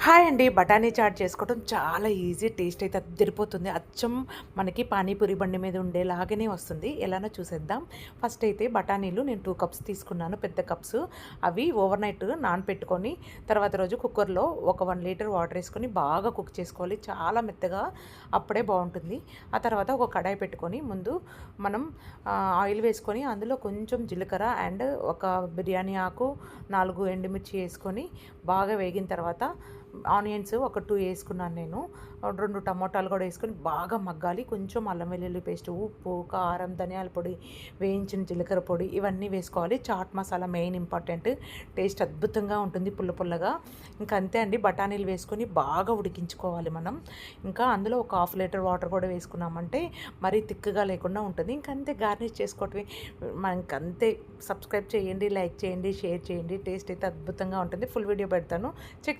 Hi అండి. బఠానీ chat చేసుకోవడం చాలా ఈజీ. టేస్ట్ అయితే అదిరిపోతుంది. అచ్చం మనకి పానీపూరి బండి మీద ఉండేలాగానే వస్తుంది. ఎలానో చూసేద్దాం. ఫస్ట్ అయితే బఠానీలు నేను 2 కప్స్ తీసుకున్నాను, పెద్ద కప్స్. అవి ఓవర్ నైట్ నానపెట్టుకొని తర్వాత రోజు కుక్కర్లో ఒక 1 లీటర్ వాటర్ వేసుకొని బాగా కుక్ చేసుకోవాలి. చాలా మెత్తగా, అప్పుడే బాగుంటుంది. ఆ తర్వాత ఒక కడాయి పెట్టుకొని ముందు మనం ఆయిల్ వేసుకొని అందులో కొంచెం జీలకర్ర అండ్ ఒక బిర్యానీ ఆకు, 4 ఎండుమిర్చి వేసుకొని బాగా వేగిన తర్వాత ఆనియన్స్ ఒక 2 వేసుకున్నాను నేను. 2 టమోటాలు కూడా వేసుకొని బాగా మగ్గాలి. కొంచెం అల్లం వెల్లుల్లి పేస్ట్, ఉప్పు, కారం, ధనియాల పొడి, వేయించిన జీలకర్ర పొడి ఇవన్నీ వేసుకోవాలి. Chaat masala main important. Taste అద్భుతంగా ఉంటుంది, పుల్ల పుల్లగా. ఇంకా అంతే అండి. బఠానీలు వేసుకొని బాగా ఉడికించుకోవాలి మనం. ఇంకా అందులో ఒక 1/2 లీటర్ వాటర్ కూడా వేసుకున్నామంటే మరీ థిక్గా లేకుండా ఉంటుంది. ఇంకంతే, గార్నిష్ చేసుకోవటమే. మనకంతే. సబ్స్క్రైబ్ చేయండి, లైక్ చేయండి, షేర్ చేయండి. టేస్ట్ అయితే అద్భుతంగా ఉంటుంది. ఫుల్ వీడియో పెడతాను, చెక్